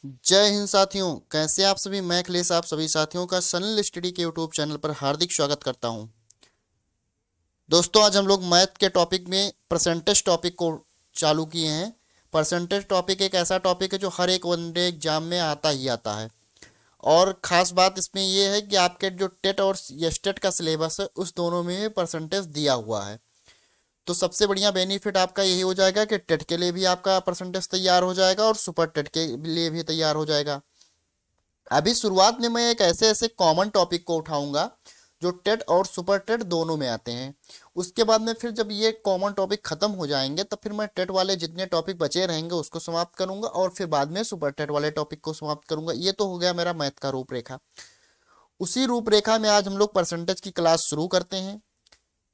जय हिंद साथियों, कैसे आप सभी। मैं अखिलेश आप सभी साथियों का सनल स्टडी के यूट्यूब चैनल पर हार्दिक स्वागत करता हूं। दोस्तों, आज हम लोग मैथ के टॉपिक में परसेंटेज टॉपिक को चालू किए हैं। परसेंटेज टॉपिक एक ऐसा टॉपिक है जो हर एक वनडे एग्जाम में आता ही आता है। और ख़ास बात इसमें यह है कि आपके जो टेट और एस्टेट का सिलेबस है उस दोनों में परसेंटेज दिया हुआ है। तो सबसे बढ़िया बेनिफिट आपका यही हो जाएगा कि टेट के लिए भी आपका परसेंटेज तैयार हो जाएगा और सुपर टेट के लिए भी तैयार हो जाएगा। अभी शुरुआत में मैं एक ऐसे ऐसे कॉमन टॉपिक को उठाऊंगा जो टेट और सुपर टेट दोनों में आते हैं। उसके बाद में फिर जब ये कॉमन टॉपिक खत्म हो जाएंगे तब फिर मैं टेट वाले जितने टॉपिक बचे रहेंगे उसको समाप्त करूंगा और फिर बाद में सुपर टेट वाले टॉपिक को समाप्त करूंगा। ये तो हो गया मेरा मैथ का रूपरेखा। उसी रूपरेखा में आज हम लोग परसेंटेज की क्लास शुरू करते हैं।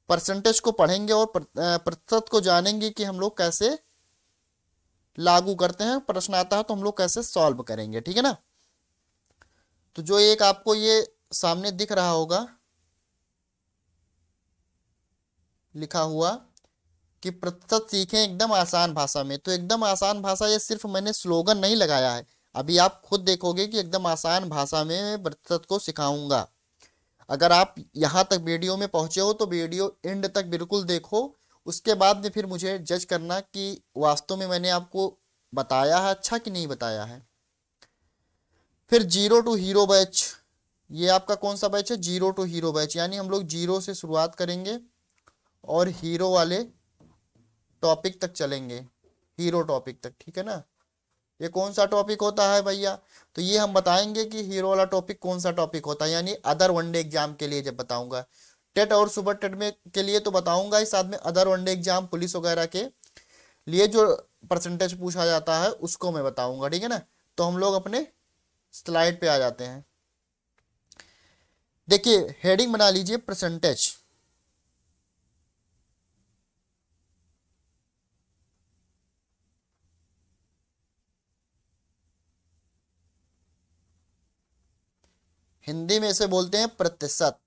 परसेंटेज को पढ़ेंगे और प्रतिशत को जानेंगे कि हम लोग कैसे लागू करते हैं। प्रश्न आता है तो हम लोग कैसे सॉल्व करेंगे, ठीक है ना। तो जो एक आपको ये सामने दिख रहा होगा लिखा हुआ कि प्रतिशत सीखें एकदम आसान भाषा में, तो एकदम आसान भाषा ये सिर्फ मैंने स्लोगन नहीं लगाया है। अभी आप खुद देखोगे कि एकदम आसान भाषा में प्रतिशत को सिखाऊंगा। अगर आप यहाँ तक वीडियो में पहुंचे हो तो वीडियो एंड तक बिल्कुल देखो। उसके बाद में फिर मुझे जज करना कि वास्तव में मैंने आपको बताया है अच्छा कि नहीं बताया है। फिर जीरो टू हीरो बैच, ये आपका कौन सा बैच है? जीरो टू हीरो बैच, यानी हम लोग जीरो से शुरुआत करेंगे और हीरो वाले टॉपिक तक चलेंगे, हीरो टॉपिक तक, ठीक है ना। ये कौन सा टॉपिक होता है भैया? तो ये हम बताएंगे कि हीरो वाला टॉपिक कौन सा टॉपिक होता है, यानी अदर वनडे एग्जाम के लिए जब बताऊंगा। टेट और सुपर टेट में के लिए तो बताऊंगा ही, साथ में अदर वनडे एग्जाम पुलिस वगैरह के लिए जो परसेंटेज पूछा जाता है उसको मैं बताऊंगा, ठीक है ना। तो हम लोग अपने स्लाइड पे आ जाते हैं। देखिए, हेडिंग बना लीजिए परसेंटेज। हिंदी में इसे बोलते हैं प्रतिशत।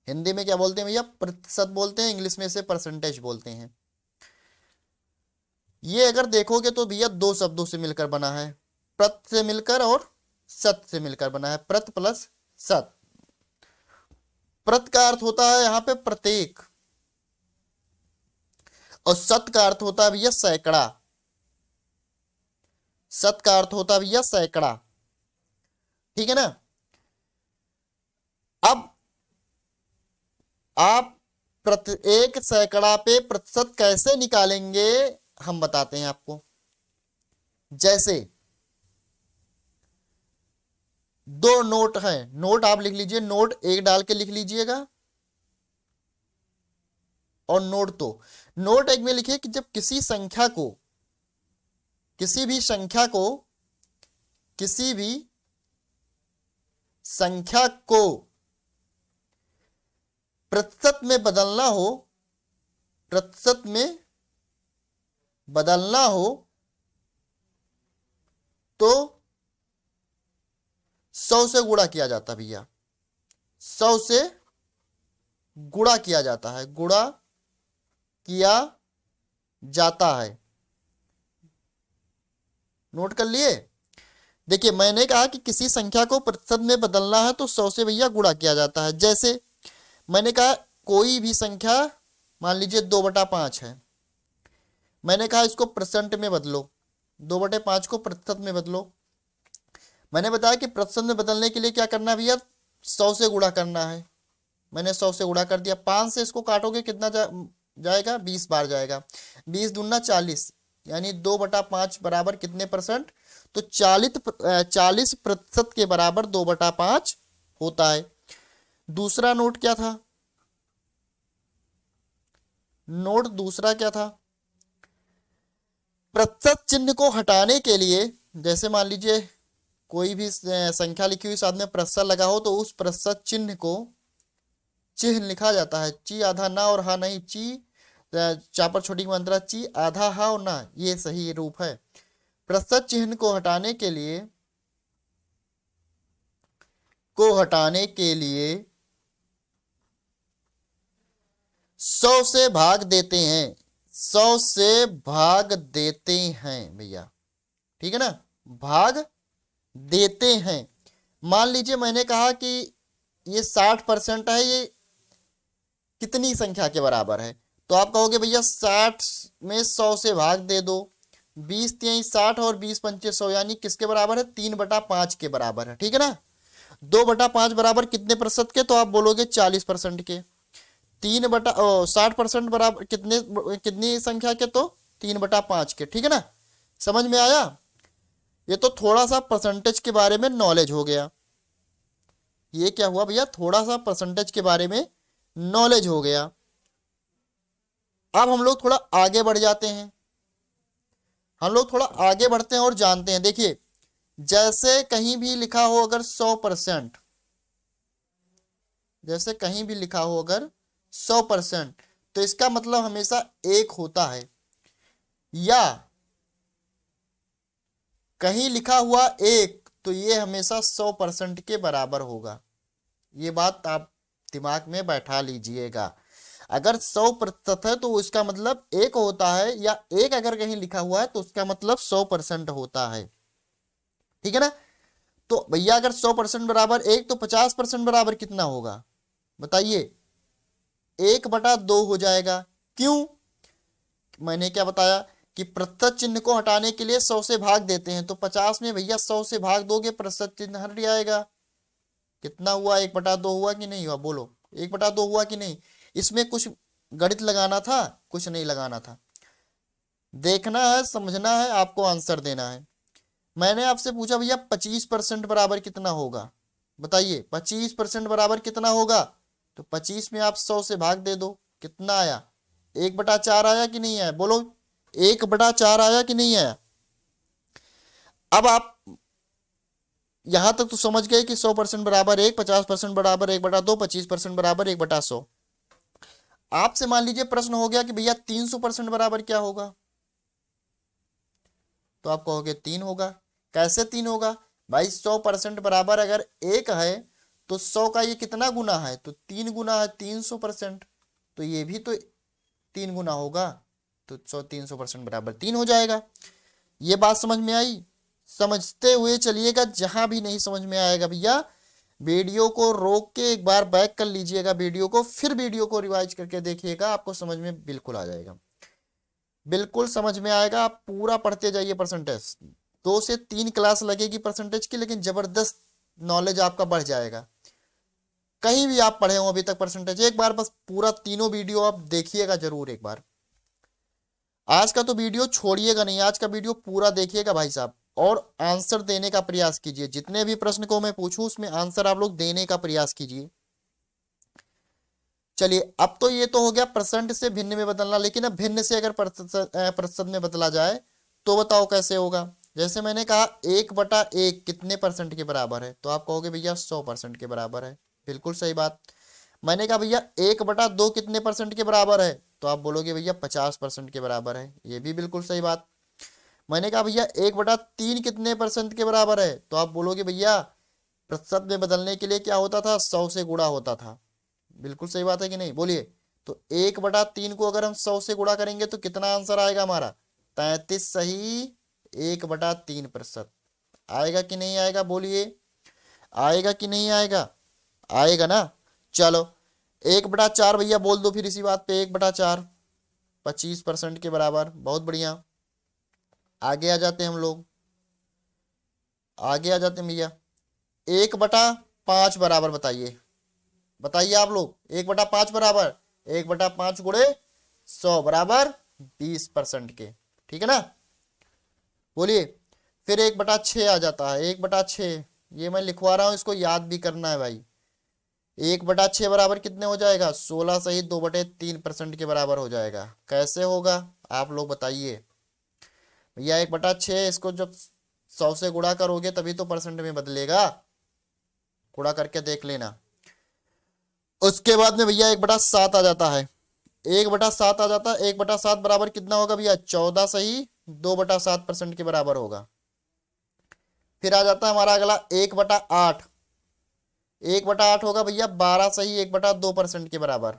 हिंदी में क्या बोलते हैं भैया? प्रतिशत बोलते हैं। इंग्लिश में इसे परसेंटेज बोलते हैं। ये अगर देखोगे तो भैया दो शब्दों से मिलकर बना है, प्रत से मिलकर और सत से मिलकर बना है। प्रत प्लस सत। प्रत का अर्थ होता है यहाँ पे प्रत्येक, और सत का अर्थ होता है भैया सैकड़ा। सत का अर्थ होता है भैया सैकड़ा, ठीक है ना। अब आप प्रत्येक सैकड़ा पे प्रतिशत कैसे निकालेंगे हम बताते हैं आपको। जैसे दो नोट है, नोट आप लिख लीजिए, नोट एक डाल के लिख लीजिएगा। और नोट एक में लिखिए कि जब किसी संख्या को किसी भी संख्या को किसी भी संख्या को प्रतिशत में बदलना हो, प्रतिशत में बदलना हो तो 100 से गुणा किया जाता है भैया। 100 से गुणा किया जाता है, गुणा किया जाता है। नोट कर लिए। देखिए, मैंने कहा कि किसी संख्या को प्रतिशत में बदलना है तो 100 से भैया गुणा किया जाता है। जैसे मैंने कहा कोई भी संख्या, मान लीजिए 2/5 है, मैंने कहा इसको परसेंट में बदलो, 2/5 को प्रतिशत में बदलो। मैंने बताया कि प्रतिशत में बदलने के लिए क्या करना है भैया? 100 से गुणा करना है। मैंने 100 से गुणा कर दिया। 5 से इसको काटोगे कितना जाएगा? 20 बार जाएगा। 20 दूना 40, यानी 2/5 बराबर कितने परसेंट? तो 40% के बराबर 2/5 होता है। दूसरा नोट क्या था? नोट दूसरा क्या था? प्रतिशत चिन्ह को हटाने के लिए, जैसे मान लीजिए कोई भी संख्या लिखी हुई साथ में प्रतिशत लगा हो तो उस प्रतिशत चिन्ह को चिन्ह लिखा जाता है। ची आधा ना और हा नहीं, ची चापर छोटी मात्रा ची आधा हा और ना, ये सही रूप है। प्रतिशत चिन्ह को हटाने के लिए 100 से भाग देते हैं, 100 से भाग देते हैं भैया, ठीक है ना। भाग देते हैं। मान लीजिए मैंने कहा कि ये 60% है, ये कितनी संख्या के बराबर है? तो आप कहोगे भैया 60 में 100 से भाग दे दो, 20×3 = 60 और 20×5 = 100, यानी किसके बराबर है? 3/5 के बराबर है। ठीक है ना? 2/5 बराबर कितने प्रतिशत के? तो आप बोलोगे 40% के। 60% बराबर कितने, कितनी संख्या के? तो 3/5 के। ठीक है ना? समझ में आया? ये तो थोड़ा सा परसेंटेज के बारे में नॉलेज हो गया। ये क्या हुआ भैया? थोड़ा सा परसेंटेज के बारे में नॉलेज हो गया। अब हम लोग थोड़ा आगे बढ़ जाते हैं, हम लोग थोड़ा आगे बढ़ते हैं और जानते हैं। देखिए, जैसे कहीं भी लिखा हो अगर 100%, जैसे कहीं भी लिखा हो अगर 100%, तो इसका मतलब हमेशा 1 होता है, या कहीं लिखा हुआ 1 तो ये हमेशा 100% के बराबर होगा। ये बात आप दिमाग में बैठा लीजिएगा। अगर 100% है तो इसका मतलब 1 होता है, या 1 अगर कहीं लिखा हुआ है तो उसका मतलब 100% होता है। ठीक है ना? तो भैया अगर 100% बराबर 1 तो 50% बराबर कितना होगा? बताइए। 1/2 हो जाएगा। क्यों? मैंने क्या बताया कि प्रतिशत चिन्ह को हटाने के लिए 100 से भाग देते हैं, तो 50 में भैया 100 से भाग दोगे, प्रतिशत चिन्ह हट जाएगा। कितना हुआ? 1/2 हुआ कि नहीं हुआ? बोलो, 1/2 हुआ कि नहीं? इसमें कुछ गणित लगाना था? कुछ नहीं लगाना था। देखना है, समझना है, आपको आंसर देना है। मैंने आपसे पूछा भैया 25% बराबर कितना होगा? बताइए 25% बराबर कितना होगा? तो 25 में आप 100 से भाग दे दो, कितना आया? 1/4 आया कि नहीं आया? बोलो, 1/4 आया कि नहीं आया? अब आप यहां तक तो समझ गए कि 100% बराबर 1, 50% बराबर 1/2, 25% बराबर 1/100। आपसे मान लीजिए प्रश्न हो गया कि भैया 300% बराबर क्या होगा? तो आप कहोगे 3 होगा। कैसे 3 होगा? भाई 100% बराबर अगर 1 है तो 100 का ये कितना गुना है? तो 3 गुना है 300%, तो ये भी तो 3 गुना होगा, तो 300% बराबर 3 हो जाएगा। ये बात समझ में आई? समझते हुए चलिएगा, जहां भी नहीं समझ में आएगा भैया वीडियो को रोक के एक बार बैक कर लीजिएगा वीडियो को, फिर वीडियो को रिवाइज करके देखिएगा, आपको समझ में बिल्कुल आ जाएगा, बिल्कुल समझ में आएगा। आप पूरा पढ़ते जाइए परसेंटेज, 2 से 3 क्लास लगेगी परसेंटेज की, लेकिन जबरदस्त नॉलेज आपका बढ़ जाएगा। कहीं भी आप पढ़े हो अभी तक परसेंटेज, एक बार बस पूरा तीनों वीडियो आप देखिएगा जरूर एक बार। आज का तो वीडियो छोड़िएगा नहीं, आज का वीडियो पूरा देखिएगा भाई साहब, और आंसर देने का प्रयास कीजिए। जितने भी प्रश्न को मैं पूछूं उसमें आंसर आप लोग देने का प्रयास कीजिए। चलिए, अब तो ये तो हो गया परसेंट से भिन्न में बदलना, लेकिन अब भिन्न से अगर प्रतिशत में बदला जाए तो बताओ कैसे होगा? जैसे मैंने कहा 1/1 कितने परसेंट के बराबर है? तो आप कहोगे भैया 100% के बराबर है। बिल्कुल सही बात। मैंने कहा भैया 1/2 कितने परसेंट के बराबर है? तो आप बोलोगे भैया 50% के बराबर है। ये भी बिल्कुल सही बात। मैंने कहा भैया 1/3 कितने परसेंट के बराबर है? तो आप बोलोगे भैया प्रतिशत में बदलने के लिए क्या होता था? 100 से गुणा होता था। बिल्कुल सही बात है कि नहीं? बोलिए। तो 1/3 को अगर हम 100 से गुणा करेंगे तो कितना आंसर आएगा हमारा? 33 सही 1/3%। आएगा कि नहीं आएगा? बोलिए, आएगा कि नहीं आएगा? आएगा ना? चलो 1/4 भैया बोल दो फिर इसी बात पे, 1/4 25% के बराबर। बहुत बढ़िया, आगे आ जाते हैं हम लोग, आगे आ जाते हैं भैया। 1/5 बराबर बताइए, बताइए आप लोग। 1/5 बराबर 1/5 गुणे 100 बराबर 20% के। ठीक है ना? बोलिए। फिर 1/6 आ जाता है, 1/6 ये मैं लिखवा रहा हूं, इसको याद भी करना है भाई। 1/6 बराबर कितने हो जाएगा? 16 सही 2/3% के बराबर हो जाएगा। कैसे होगा आप लोग बताइए भैया? 1/6 इसको जब 100 से गुणा करोगे तभी तो परसेंट में बदलेगा, गुणा करके देख लेना। उसके बाद में भैया 1/7 आ जाता है, 1/7 आ जाता है। 1/7 बराबर कितना होगा भैया? 14 सही 2/7% के बराबर होगा। फिर आ जाता है हमारा अगला 1/8, 1/8 होगा भैया 12 सही 1/2% के बराबर।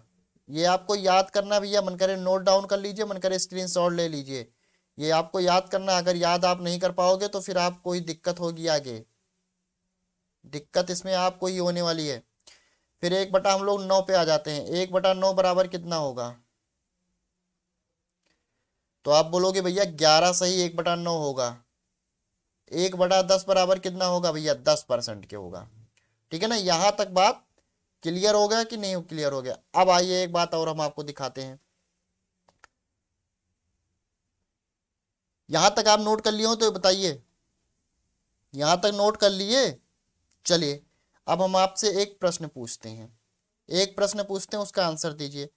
ये आपको याद करना भैया, मन करे नोट डाउन कर लीजिए, मन करे स्क्रीनशॉट ले लीजिए। ये आपको याद करना, अगर याद आप नहीं कर पाओगे तो फिर आप कोई दिक्कत होगी आगे, दिक्कत इसमें आपको ही होने वाली है। फिर 1/9 हम लोग 9 पे आ जाते हैं। 1/9 बराबर कितना होगा? तो आप बोलोगे भैया 11 सही 1/9 होगा। 1/10 बराबर कितना होगा भैया? 10% के होगा। ठीक है ना, यहां तक बात क्लियर हो गया कि नहीं क्लियर हो गया? अब आइए एक बात और हम आपको दिखाते हैं। यहां तक आप नोट कर लिए हो तो बताइए, यहां तक नोट कर लिए? चलिए अब हम आपसे एक प्रश्न पूछते हैं, एक प्रश्न पूछते हैं, उसका आंसर दीजिए।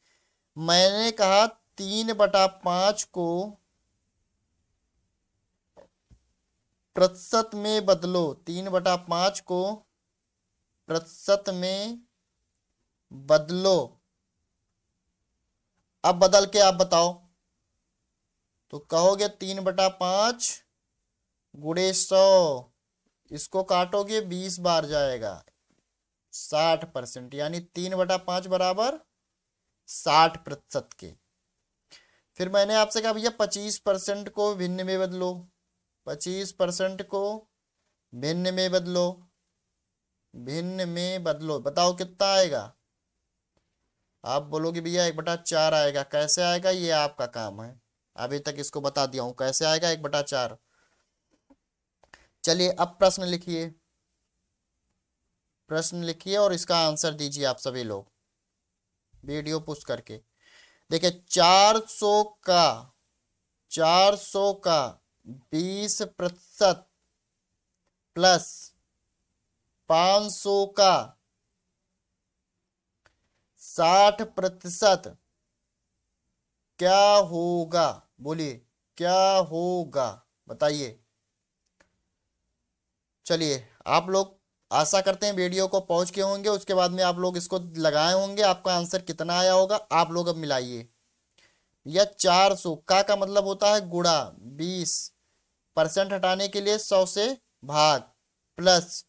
मैंने कहा 3/5 को प्रतिशत में बदलो। 3/5 को प्रतिशत में बदलो। अब बदल के आप बताओ। तो कहोगे 3/5 गुणे 100, इसको काटोगे 20 बार जाएगा, 60%, यानी 3/5 बराबर 60% के। फिर मैंने आपसे कहा भैया 25% को भिन्न में बदलो। 25% को भिन्न में बदलो, भिन्न में बदलो, बताओ कितना आएगा? आप बोलोगे भैया 1/4 आएगा। कैसे आएगा ये आपका काम है, अभी तक इसको बता दिया हूं कैसे आएगा 1/4। चलिए अब प्रश्न लिखिए, प्रश्न लिखिए और इसका आंसर दीजिए आप सभी लोग वीडियो पुश करके। देखिए 400 का 20% प्लस 500 का 60% क्या होगा? बोलिए क्या होगा, बताइए। चलिए आप लोग आशा करते हैं वीडियो को पहुंच के होंगे, उसके बाद में आप लोग इसको लगाए होंगे, आपका आंसर कितना आया होगा आप लोग अब मिलाइए। या 400 का मतलब होता है गुणा, 20% हटाने के लिए 100 से भाग, प्लस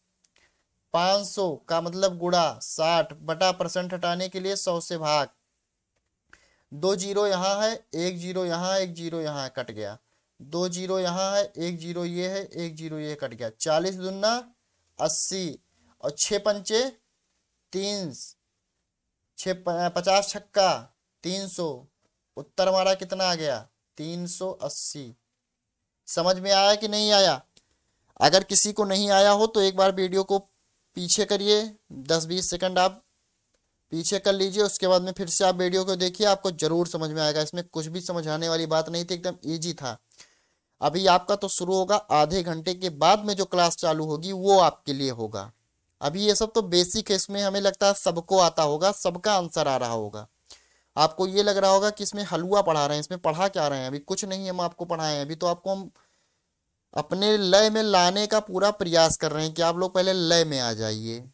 500 का मतलब गुणा 60 बटा परसेंट हटाने के लिए 100 से भाग। 2 जीरो यहाँ है, 1 जीरो यहाँ, 1 जीरो यहाँ है, कट गया। 2 जीरो यहाँ है, 1 जीरो ये है, 1 जीरो ये कट गया। 40 दूना 80 और 6 पंचे 3, 50 छक्का 300। उत्तर हमारा कितना आ गया? 380। समझ में आया कि नहीं आया? अगर किसी को नहीं आया हो तो एक बार वीडियो को पीछे करिए, 10-20 सेकंड आप पीछे कर लीजिए, उसके बाद में फिर से आप वीडियो को देखिए, आपको जरूर समझ में आएगा। इसमें कुछ भी समझाने वाली बात नहीं थी, एकदम इजी था। अभी आपका तो शुरू होगा, आधे घंटे के बाद में जो क्लास चालू होगी वो आपके लिए होगा। अभी ये सब तो बेसिक है, इसमें हमें लगता है सबको आता होगा, सबका आंसर आ रहा होगा। आपको ये लग रहा होगा कि इसमें हलवा पढ़ा रहे हैं, इसमें पढ़ा क्या रहे हैं? अभी कुछ नहीं हम आपको पढ़ाए हैं, अभी तो आपको हम अपने लय में लाने का पूरा प्रयास कर रहे हैं कि आप लोग पहले लय में आ जाइए।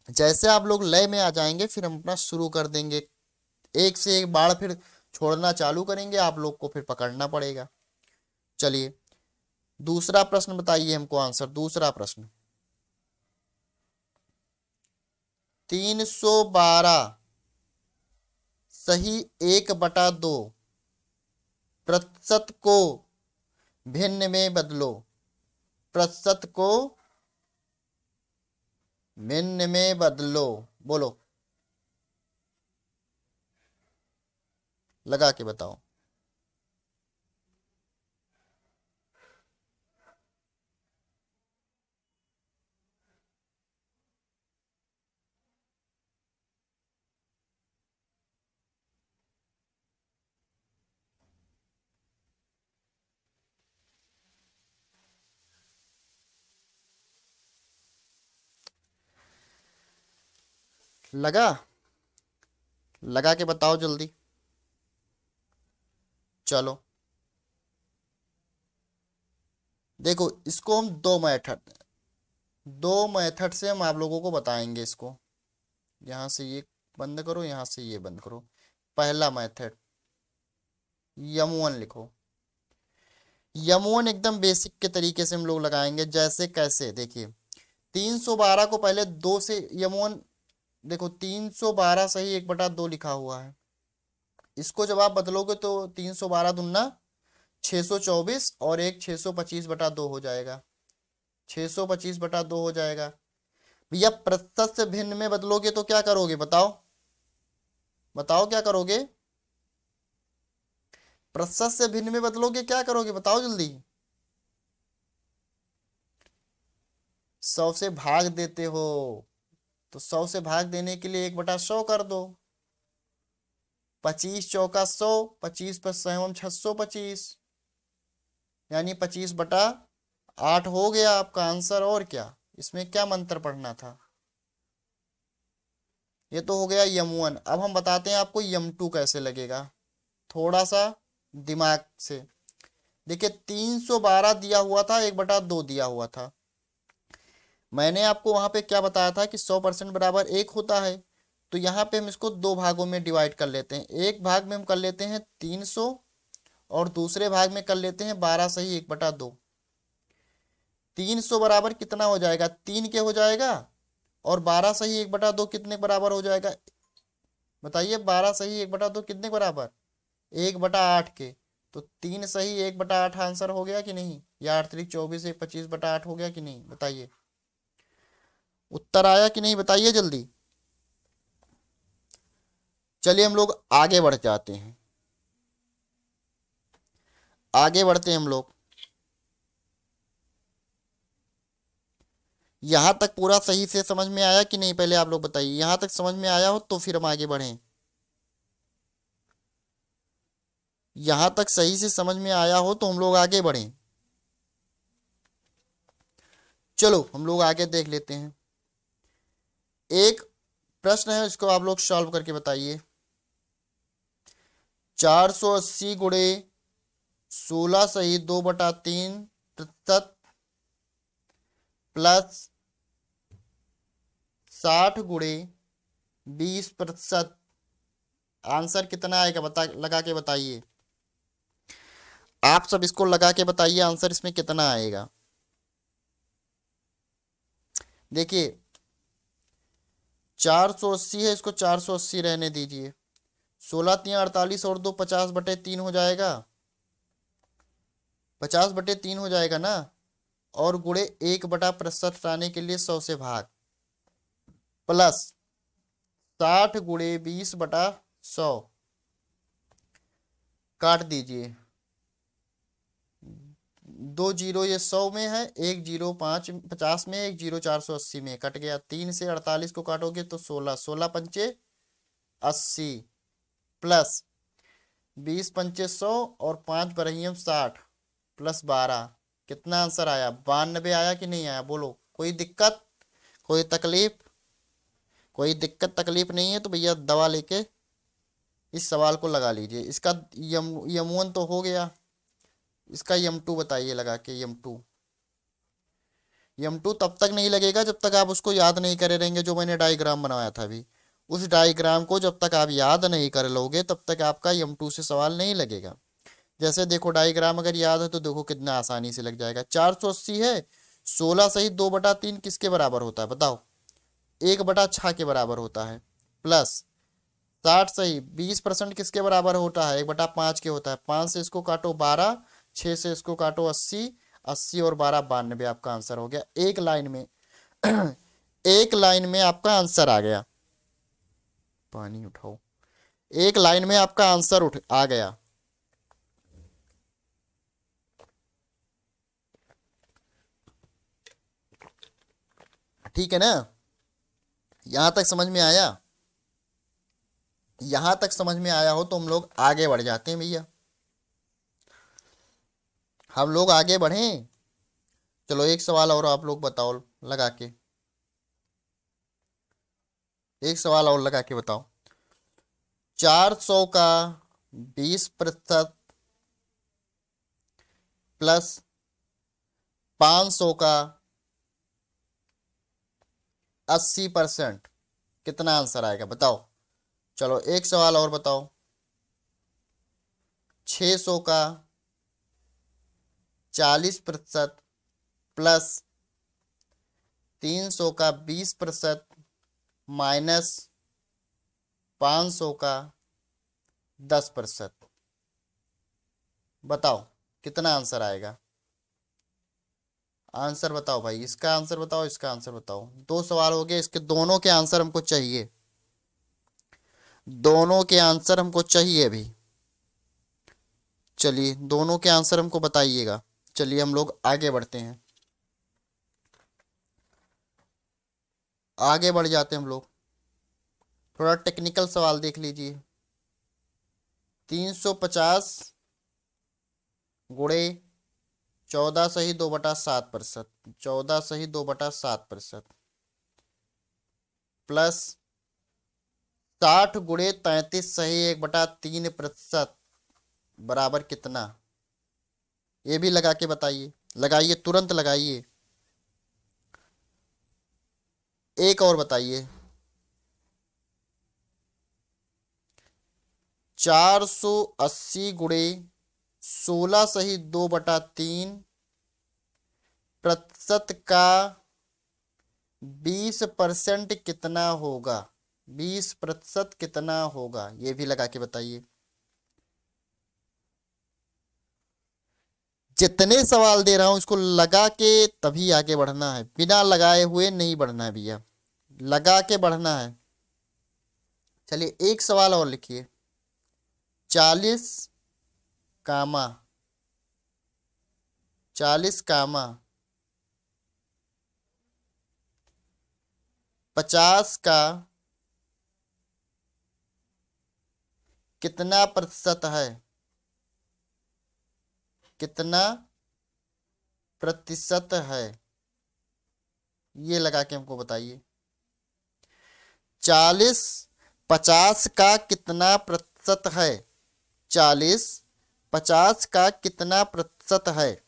जैसे आप लोग लय में आ जाएंगे फिर हम अपना शुरू कर देंगे, एक से एक बाढ़ फिर छोड़ना चालू करेंगे, आप लोग को फिर पकड़ना पड़ेगा। चलिए दूसरा प्रश्न बताइए हमको आंसर। दूसरा प्रश्न 312 सही 1/2 प्रतिशत को भिन्न में बदलो। प्रतिशत को भिन्न में बदलो, बोलो लगा के बताओ। लगा? लगा के बताओ जल्दी। चलो देखो इसको हम दो मेथड से हम आप लोगों को बताएंगे इसको। यहां से ये बंद करो, यहां से ये बंद करो। पहला मेथड यम1 लिखो। यम1 एकदम बेसिक के तरीके से हम लोग लगाएंगे। जैसे कैसे, देखिए 312 को पहले 2 से यम1, देखो 312 सही 1/2 लिखा हुआ है। इसको जब आप बदलोगे तो 312 दूना 624 और एक 625/2 हो जाएगा। 625/2 हो जाएगा। भैया प्रतिशत से भिन्न में बदलोगे तो क्या करोगे बताओ? बताओ क्या करोगे? प्रतिशत से भिन्न में बदलोगे क्या करोगे बताओ जल्दी। 100 से भाग देते हो, तो 100 से भाग देने के लिए 1/100 कर दो। 25 चौका 100, 25 पर 625, यानी 25/8 हो गया आपका आंसर। और क्या, इसमें क्या मंत्र पढ़ना था? ये तो हो गया यम 1। अब हम बताते हैं आपको यम 2 कैसे लगेगा, थोड़ा सा दिमाग से। देखिए 312 दिया हुआ था, 1/2 दिया हुआ था। मैंने आपको वहां पे क्या बताया था कि 100% बराबर 1 होता है। तो यहाँ पे हम इसको दो भागों में डिवाइड कर लेते हैं। एक भाग में हम कर लेते हैं 300 और दूसरे भाग में कर लेते हैं 12 सही 1/2। 300 बराबर कितना हो जाएगा? 3 के हो जाएगा। और 12 सही 1/2 कितने के बराबर हो जाएगा? बताइए 12 सही 1/2 कितने के बराबर? 1/8 के। तो 3 सही 1/8 आंसर हो गया कि नहीं? या 8 3 24 1 25/8 हो गया कि नहीं? बताइए उत्तर आया कि नहीं, बताइए जल्दी। चलिए हम लोग आगे बढ़ जाते हैं, आगे बढ़ते हैं हम लोग। यहां तक पूरा सही से समझ में आया कि नहीं? पहले आप लोग बताइए, यहां तक समझ में आया हो तो फिर हम आगे बढ़ें। यहां तक सही से समझ में आया हो तो हम लोग आगे बढ़ें। चलो हम लोग आगे देख लेते हैं। एक प्रश्न है, इसको आप लोग सॉल्व करके बताइए। 480 गुणे 16 सही 2/3 प्लस 60 गुणे 20%, आंसर कितना आएगा बता, लगा के बताइए। आप सब इसको लगा के बताइए आंसर इसमें कितना आएगा। देखिए 480 है, इसको 480 रहने दीजिए। 16 3 48 और 2 50/3 हो जाएगा। 50/3 हो जाएगा ना। और गुणे 1/% हटाने के लिए 100 से भाग, प्लस 60 गुणे 20/100, काट दीजिए। 2 जीरो ये 100 में है, 1 जीरो 50 में, 1 जीरो 480 में, कट गया। 3 से 48 को काटोगे तो 16, 16 पंचे 80, प्लस 20 पंचे 100 और 5 बरहियम 60, प्लस 12, कितना आंसर आया? 92 आया कि नहीं आया? बोलो। कोई दिक्कत, कोई तकलीफ? कोई दिक्कत तकलीफ नहीं है तो भैया दवा लेके इस सवाल को लगा लीजिए। इसका यम 1 तो हो गया, इसका यम 2 बताइए लगा के। यम 2 तब तक नहीं लगेगा जब तक आप उसको याद नहीं करे रहेंगे, जो मैंने डायग्राम बनवाया था अभी। उस डायग्राम को जब तक आप याद नहीं कर लोगे तब तक आपका यम 2 से सवाल नहीं लगेगा। जैसे देखो डायग्राम अगर याद है तो देखो कितना आसानी से लग जाएगा। 480 है, 16 सही 2/3 किसके बराबर होता है बताओ? 1/6 के बराबर होता है। प्लस 60 सही 20% किसके बराबर होता है? 1/5 के होता है। 5 से इसको काटो 12, 6 से इसको काटो 80, 80 और 12 92, आपका आंसर हो गया। एक लाइन में एक लाइन में आपका आंसर आ गया। पानी उठाओ। एक लाइन में आपका आंसर उठ आ गया। ठीक है ना? यहां तक समझ में आया? यहां तक समझ में आया हो तो हम लोग आगे बढ़ जाते हैं भैया। हम लोग आगे बढ़ें। चलो एक सवाल और आप लोग बताओ लगा के। एक सवाल और लगा के बताओ। 400 का 20% प्लस 500 का 80%, कितना आंसर आएगा बताओ? चलो एक सवाल और बताओ। 600 का 40% प्लस 300 का 20% माइनस 500 का 10%, बताओ कितना आंसर आएगा? आंसर बताओ भाई, इसका आंसर बताओ, इसका आंसर बताओ। दो सवाल हो गए, इसके दोनों के आंसर हमको चाहिए, दोनों के आंसर हमको चाहिए अभी। चलिए दोनों के आंसर हमको बताइएगा। चलिए हम लोग आगे बढ़ते हैं, आगे बढ़ जाते हैं हम लोग। थोड़ा टेक्निकल सवाल देख लीजिए। 350 गुणे 14 सही 2/7%, 14 सही 2/7%, प्लस 60 गुणे 33 सही 1/3%, बराबर कितना? ये भी लगा के बताइए, लगाइए, तुरंत लगाइए। एक और बताइए। 480 गुणे 16 सही 2/3% का 20% कितना होगा? 20% कितना होगा, ये भी लगा के बताइए। जितने सवाल दे रहा हूं इसको लगा के तभी आगे बढ़ना है, बिना लगाए हुए नहीं बढ़ना है भैया, लगा के बढ़ना है। चलिए एक सवाल और लिखिए। 40 कामा 40 कामा 50 का कितना प्रतिशत है? कितना प्रतिशत है, ये लगा के हमको बताइए। 40 50 का कितना प्रतिशत है? 40 50 का कितना प्रतिशत है?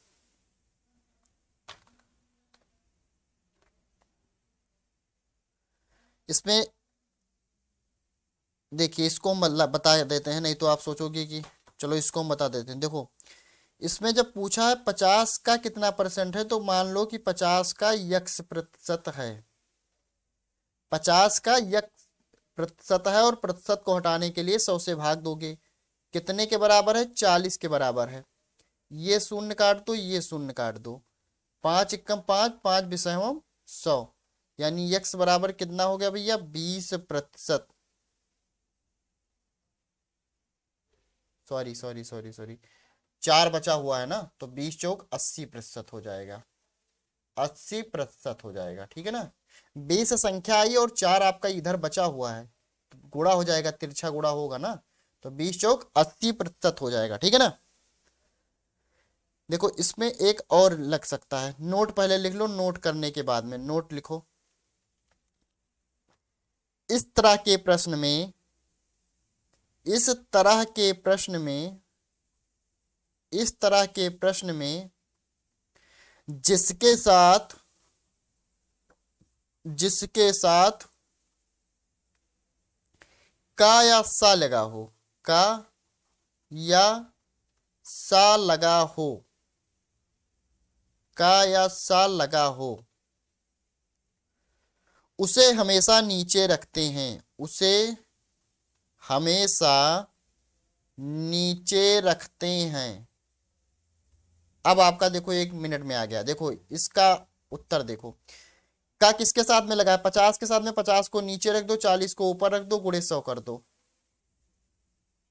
इसमें देखिए, इसको मतलब बता देते हैं, नहीं तो आप सोचोगे कि चलो इसको हम बता देते हैं। देखो इसमें जब पूछा है 50 का कितना परसेंट है, तो मान लो कि 50 का यक्स प्रतिशत है, 50 का यक्स प्रतिशत है, और प्रतिशत को हटाने के लिए 100 से भाग दोगे। कितने के बराबर है? 40 के बराबर है। ये शून्य काट दो, ये शून्य काट दो, 5 × 5 5 विषय 100, यानी यक्स बराबर कितना हो गया भैया? 20%। सॉरी 4 बचा हुआ है ना, तो 20 चौक 80% हो जाएगा, 80% हो जाएगा, ठीक है ना। 20 संख्या आई और 4 आपका इधर बचा हुआ है, तो गुणा हो जाएगा, तिरछा गुणा होगा ना, तो 20 चौक 80% हो जाएगा, ठीक है ना। देखो इसमें एक और लग सकता है, नोट पहले लिख लो, नोट करने के बाद में नोट लिखो। इस तरह के प्रश्न में, इस तरह के प्रश्न में, इस तरह के प्रश्न में जिसके साथ, जिसके साथ का या सा लगा हो, का या सा लगा हो, का या सा लगा हो, उसे हमेशा नीचे रखते हैं, उसे हमेशा नीचे रखते हैं। अब आपका देखो 1 मिनट में आ गया, देखो इसका उत्तर देखो। का किसके साथ में लगा है? 50 के साथ में, 50 को नीचे रख दो, 40 को ऊपर रख दो, गुणे 100 कर दो,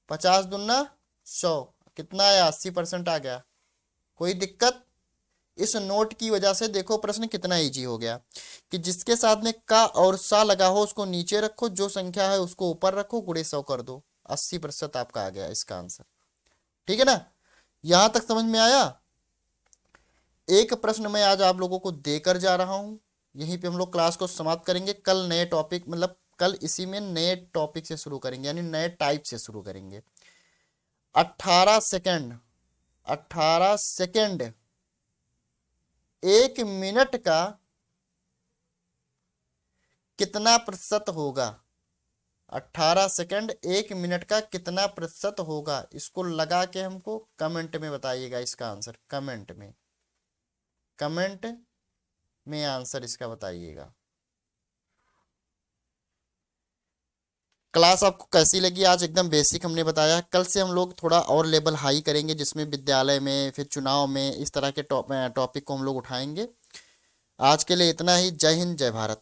50 दूना 100, कितना आया? 80% आ गया। कोई दिक्कत? इस नोट की वजह से देखो प्रश्न कितना इजी हो गया, कि जिसके साथ में का और सा लगा हो उसको नीचे रखो, जो संख्या है उसको ऊपर रखो, गुणे 100 कर दो, 80% आपका आ गया इसका आंसर, ठीक है ना। यहां तक समझ में आया? एक प्रश्न मैं आज आप लोगों को देकर जा रहा हूं, यहीं पे हम लोग क्लास को समाप्त करेंगे। कल नए टॉपिक, मतलब कल इसी में नए टॉपिक से शुरू करेंगे, यानी नए टाइप से शुरू करेंगे। 18 सेकेंड, 18 सेकेंड 1 मिनट का कितना प्रतिशत होगा? 18 सेकेंड 1 मिनट का कितना प्रतिशत होगा? इसको लगा के हमको कमेंट में बताइएगा इसका आंसर, कमेंट में, कमेंट में आंसर इसका बताइएगा। क्लास आपको कैसी लगी? आज एकदम बेसिक हमने बताया, कल से हम लोग थोड़ा और लेवल हाई करेंगे, जिसमें विद्यालय में फिर चुनाव में इस तरह के टॉपिक को हम लोग उठाएंगे। आज के लिए इतना ही। जय हिंद, जय भारत।